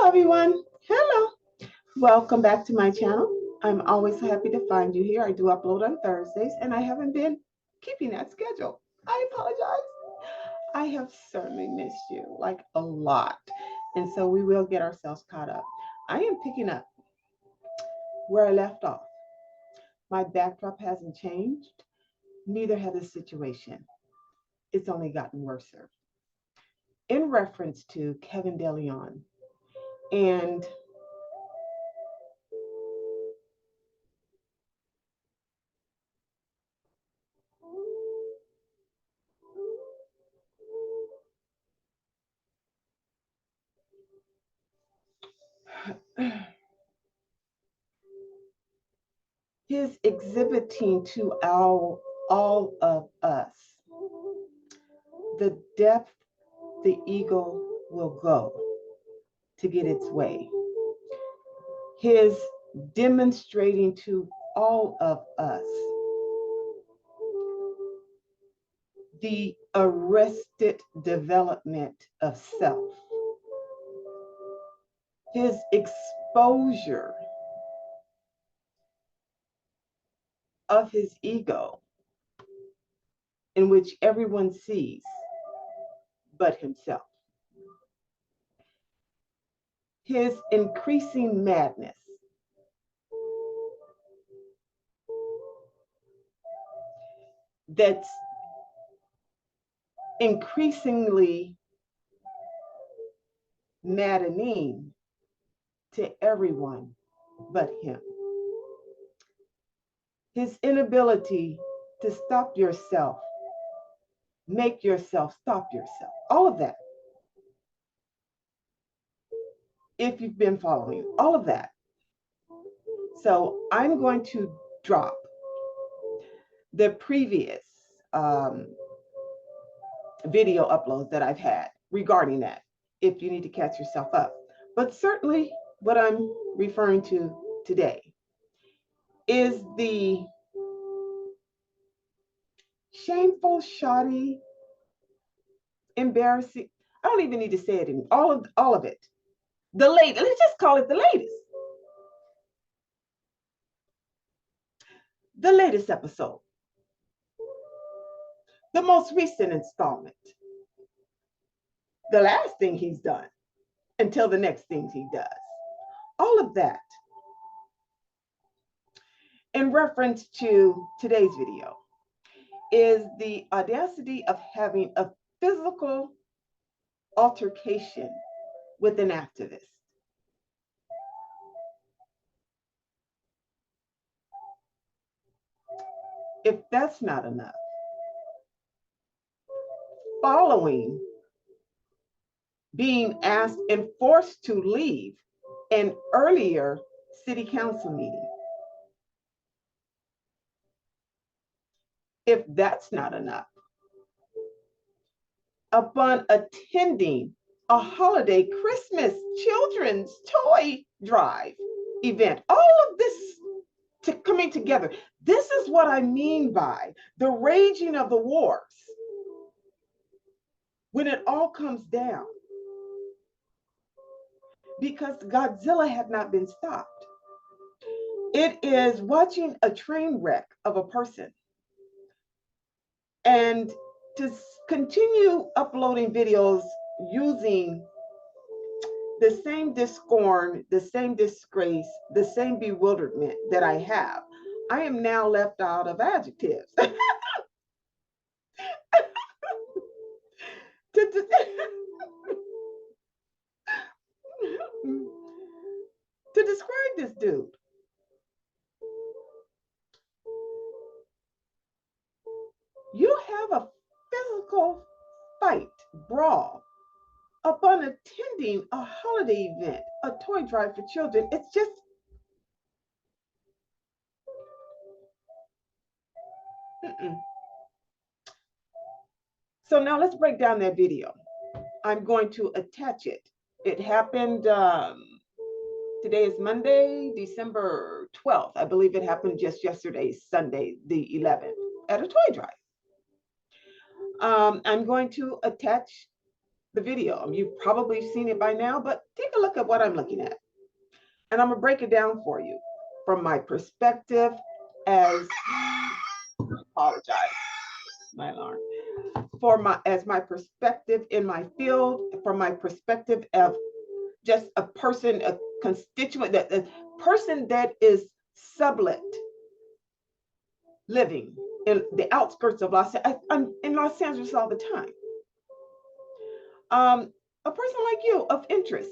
everyone. Hello. Welcome back to my channel. I'm always happy to find you here. I do upload on Thursdays and I haven't been keeping that schedule. I apologize. I have certainly missed you like a lot. And so we will get ourselves caught up. I am picking up where I left off. My backdrop hasn't changed. Neither has the situation. It's only gotten worse. In reference to Kevin DeLeon and his exhibiting to all of us the depth the ego will go to get its way. His demonstrating to all of us the arrested development of self. His exposure of his ego, in which everyone sees but himself. His increasing madness. That's increasingly maddening to everyone but him. His inability to stop yourself, make yourself stop yourself, all of that. If you've been following, all of that. So I'm going to drop the previous video uploads that I've had regarding that, if you need to catch yourself up. But certainly what I'm referring to today is the shameful, shoddy, embarrassing, I don't even need to say it anymore, all of it. The latest, let's just call it the latest. The latest episode. The most recent installment. The last thing he's done until the next thing he does. All of that in reference to today's video is the audacity of having a physical altercation with an activist. If that's not enough, following being asked and forced to leave an earlier city council meeting. If that's not enough, upon attending a holiday Christmas children's toy drive event, all of this coming together. This is what I mean by the raging of the wars. When it all comes down, because Godzilla had not been stopped. It is watching a train wreck of a person. And to continue uploading videos using the same discord, the same disgrace, the same bewilderment that I have, I am now left out of adjectives. To describe this dude. You have a physical fight, brawl, upon attending a holiday event, a toy drive for children. It's just, So now let's break down that video. I'm going to attach it. It happened, today is Monday, December 12th. I believe it happened just yesterday, Sunday, the 11th, at a toy drive. I'm going to attach the video. You've probably seen it by now, but take a look at what I'm looking at. And I'm going to break it down for you from my perspective as, apologize, my alarm, as my perspective in my field, from my perspective of just a person, a constituent, a person that is sublet living in the outskirts of Los Angeles. I'm in Los Angeles all the time. A person like you of interest.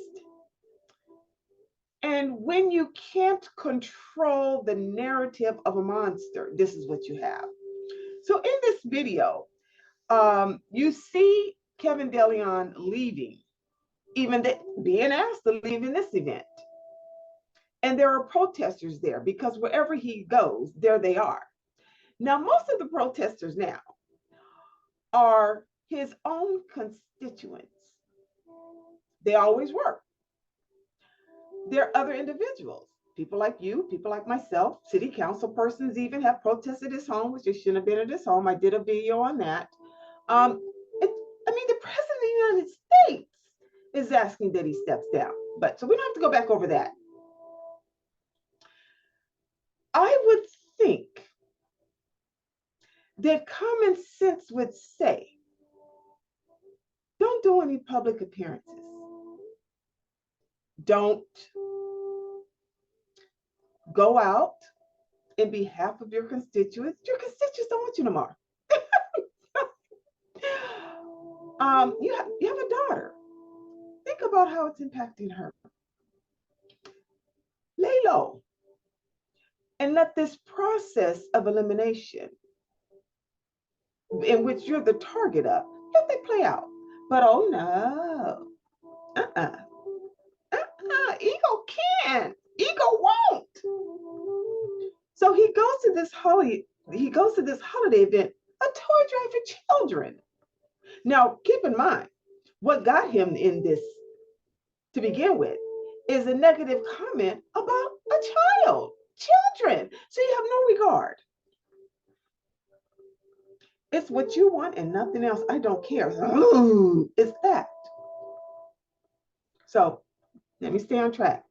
And when you can't control the narrative of a monster, this is what you have. So in this video, you see Kevin DeLeon leaving, even being asked to leave in this event. And there are protesters there because wherever he goes, there they are. Now, most of the protesters now are his own constituents. They always were. There are other individuals, people like you, people like myself, city council persons even have protested his home, which they shouldn't have been at his home. I did a video on that. I mean, the president of the United States is asking that he steps down. But so we don't have to go back over that. I would think that common sense would say, don't do any public appearances. Don't go out in behalf of your constituents. Your constituents don't want you no more. You have a daughter. Think about how it's impacting her. Lay low and let this process of elimination, in which you're the target of, let that play out. But oh no, ego can't, ego won't. So he goes to this holiday event, a toy drive for children. Now, keep in mind, what got him in this to begin with is a negative comment about a child, children. So you have no regard. It's what you want and nothing else. I don't care. Ooh, it's that. So let me stay on track.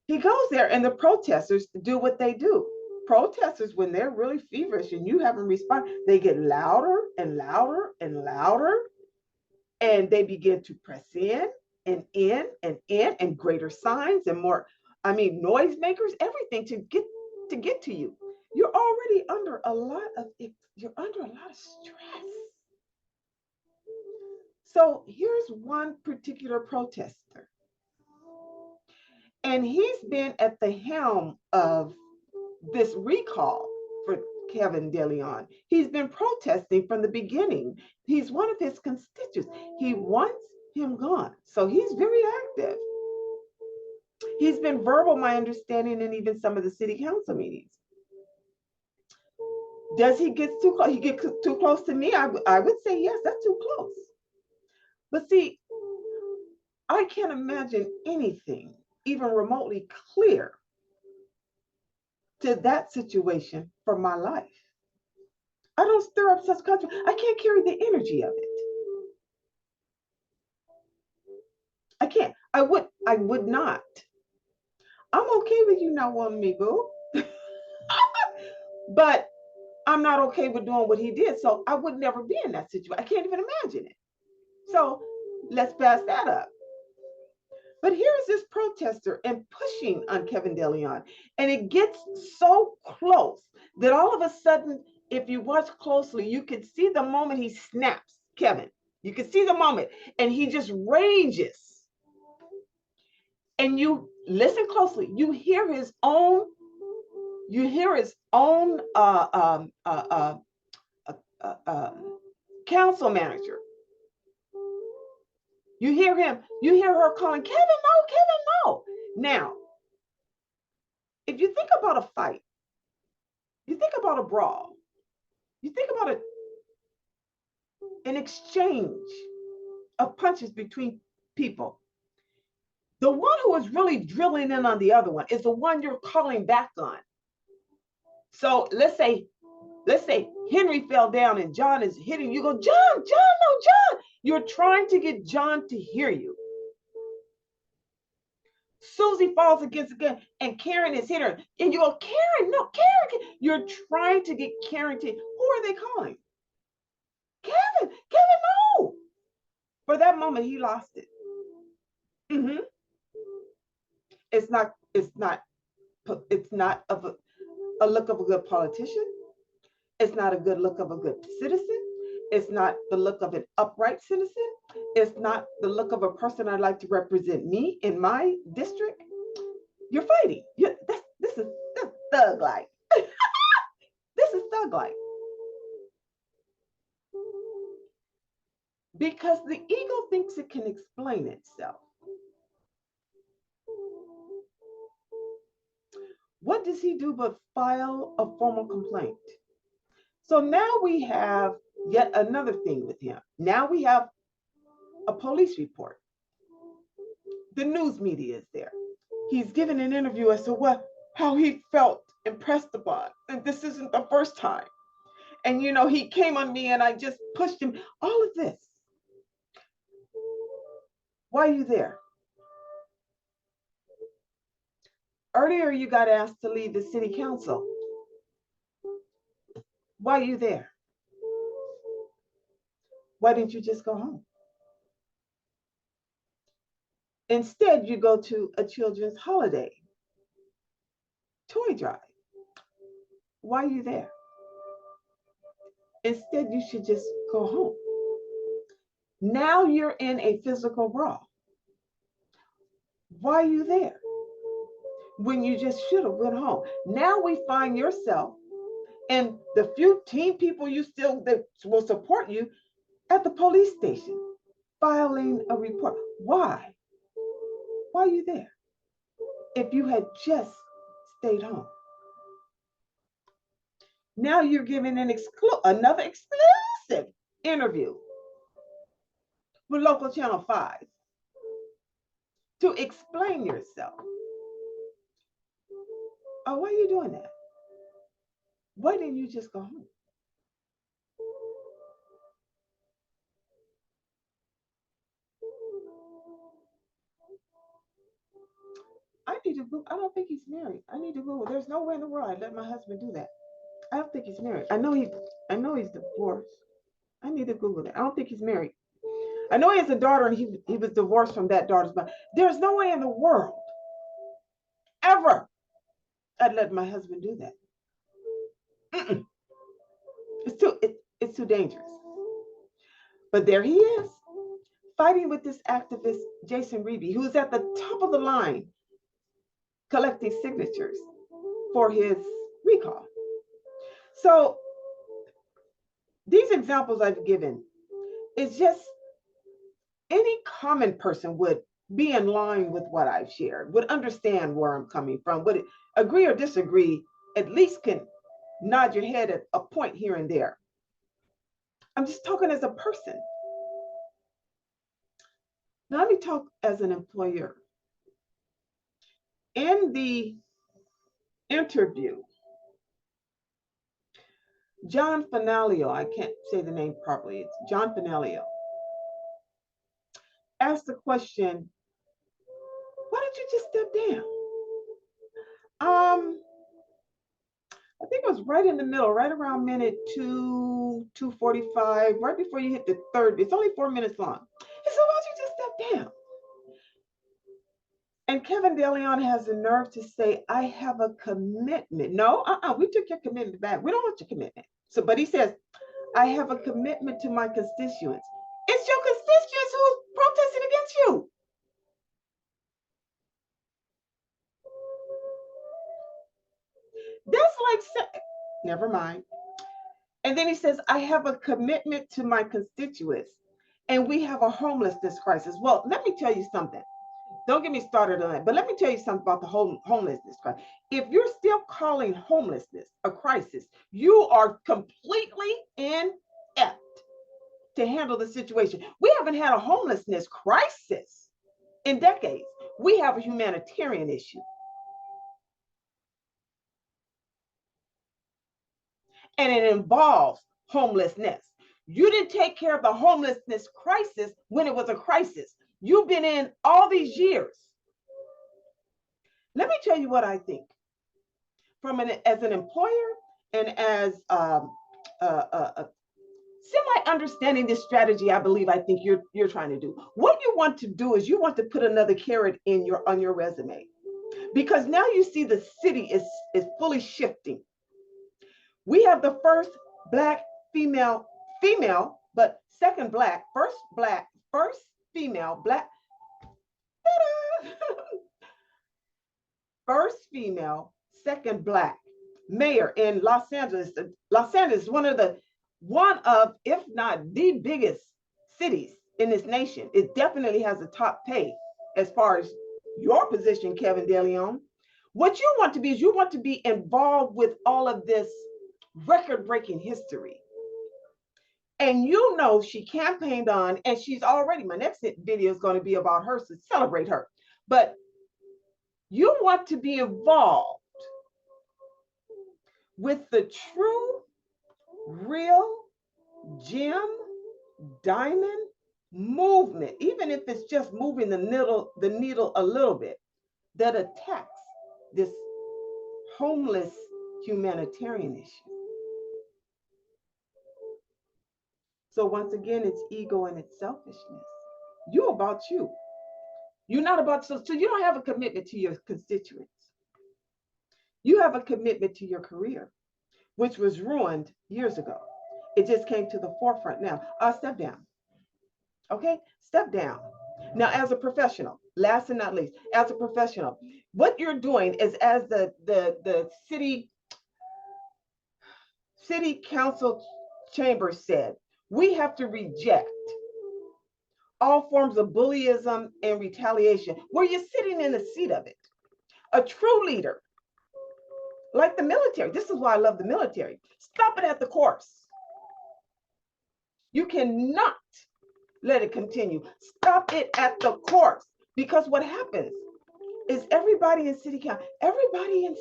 He goes there and the protesters do what they do. Protesters, when they're really feverish and you haven't responded, they get louder and louder and louder. And they begin to press in and greater signs and more, noisemakers, everything to get to you. You're already under a lot of stress. So here's one particular protester. And he's been at the helm of this recall for Kevin DeLeon. He's been protesting from the beginning. He's one of his constituents. He wants him gone. So he's very active. He's been verbal, my understanding, in even some of the city council meetings. Does he get too close? He gets too close to me? I would say yes, that's too close. But see, I can't imagine anything even remotely clear to that situation for my life. I don't stir up such country. I can't carry the energy of it. I can't. I would not. I'm okay with you not wanting me, boo. But I'm not okay with doing what he did. So I would never be in that situation. I can't even imagine it. So let's pass that up. But here's this protester and pushing on Kevin DeLeon. And it gets so close that all of a sudden, if you watch closely, you can see the moment he snaps, Kevin. You can see the moment. And he just rages. And you listen closely. You hear his own council manager. You hear her calling, Kevin, no, Kevin, no. Now, if you think about a fight, you think about a brawl, you think about an exchange of punches between people. The one who is really drilling in on the other one is the one you're calling back on. So let's say Henry fell down and John is hitting you. Go, John, no, John. You're trying to get John to hear you. Susie falls against again, and Karen is hit her. And you go, Karen, no, Karen. You're trying to get Karen to, who are they calling? Kevin, no. For that moment, he lost it. Mm-hmm. It's not of a look of a good politician. It's not a good look of a good citizen. It's not the look of an upright citizen. It's not the look of a person I'd like to represent me in my district. You're fighting. This is thug like. This is thug like. Because the ego thinks it can explain itself. What does he do but file a formal complaint? So now we have yet another thing with him. Now we have a police report. The news media is there. He's given an interview as to how he felt impressed upon. And this isn't the first time. And he came on me and I just pushed him. All of this. Why are you there? Earlier, you got asked to leave the city council. Why are you there? Why didn't you just go home? Instead, you go to a children's holiday toy drive. Why are you there? Instead, you should just go home. Now you're in a physical brawl. Why are you there? When you just should have went home. Now we find yourself and the few team people that will support you at the police station, filing a report. Why? Why are you there? If you had just stayed home. Now you're giving another exclusive interview with local channel 5 to explain yourself. Oh, why are you doing that? Why didn't you just go home? I don't think he's married. I need to Google. There's no way in the world I'd let my husband do that. I don't think he's married. I know he's divorced. I need to Google that. I don't think he's married. I know he has a daughter and he was divorced from that daughter's mother. There's no way in the world ever I'd let my husband do that. Mm-mm. It's too dangerous. But there he is, fighting with this activist, Jason Reedy, who's at the top of the line collecting signatures for his recall. So these examples I've given is just any common person would be in line with what I've shared, would understand where I'm coming from, would agree or disagree, at least can nod your head at a point here and there. I'm just talking as a person. Now let me talk as an employer. In the interview, John Finalio, I can't say the name properly, it's John Finalio, asked the question, why did you just step down? I think it was right in the middle, right around minute 2:45, right before you hit the third. It's only 4 minutes long. He said, why don't you just step down? And Kevin DeLeon has the nerve to say, I have a commitment. No, we took your commitment back. We don't want your commitment. So, but he says, I have a commitment to my constituents. It's your constituents who's protesting against you. That's like, never mind. And then he says, I have a commitment to my constituents, and we have a homelessness crisis. Well, let me tell you something. Don't get me started on that, but let me tell you something about the whole homelessness crisis. If you're still calling homelessness a crisis, you are completely inept to handle the situation. We haven't had a homelessness crisis in decades. We have a humanitarian issue. And it involves homelessness. You didn't take care of the homelessness crisis when it was a crisis. You've been in all these years. Let me tell you what I think as an employer and as semi understanding this strategy. I think you're trying to do. What you want to do is you want to put another carrot on your resume, because now you see the city is fully shifting. We have the first Black female, but second first female Black, first female, second Black mayor in Los Angeles. Los Angeles is one of, if not the biggest cities in this nation. It definitely has the top pay as far as your position, Kevin DeLeon. What you want to be is you want to be involved with all of this record-breaking history. And you know she campaigned on, and she's already, my next video is going to be about her, so celebrate her. But you want to be involved with the true, real, gem, diamond movement, even if it's just moving the needle a little bit, that attacks this homeless humanitarian issue. So once again, it's ego and it's selfishness. You about you. You're not about, so you don't have a commitment to your constituents. You have a commitment to your career, which was ruined years ago. It just came to the forefront now. Step down. Okay, step down. Now, as a professional, last and not least, as a professional, what you're doing is, as the city council chamber said, we have to reject all forms of bullyism and retaliation, where you're sitting in the seat of it. A true leader, like the military. This is why I love the military. Stop it at the course. You cannot let it continue. Stop it at the course, because what happens is everybody in city council, everybody,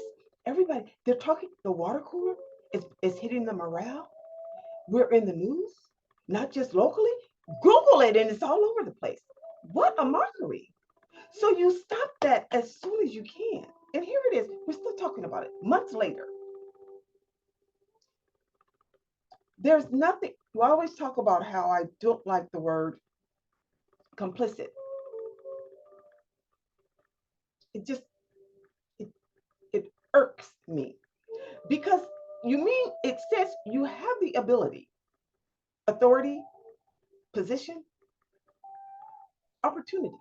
they're talking. The water cooler is hitting the morale. We're in the news, not just locally. Google it, and it's all over the place. What a mockery. So you stop that as soon as you can. And here it is. We're still talking about it months later. There's nothing. We always talk about how I don't like the word complicit. It irks me, because it says you have the ability, authority, position, opportunity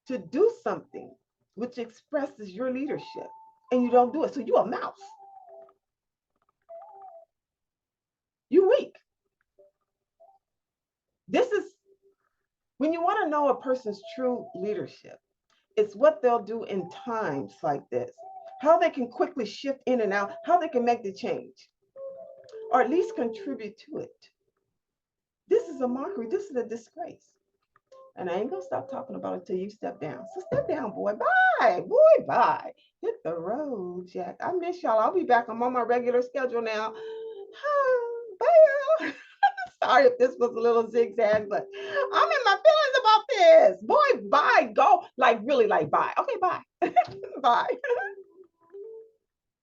to do something which expresses your leadership, and you don't do it. So you're a mouse. You're weak. This is when you want to know a person's true leadership. It's what they'll do in times like this, how they can quickly shift in and out, how they can make the change, or at least contribute to it. This is a mockery. This is a disgrace. And I ain't gonna stop talking about it till you step down. So step down, boy. Bye. Boy, bye. Hit the road, Jack. I miss y'all. I'll be back. I'm on my regular schedule now. Bye, y'all. Sorry if this was a little zigzag, but I'm in my feelings about this. Boy, bye. Go. Like, really, like, bye. Okay, bye. Bye.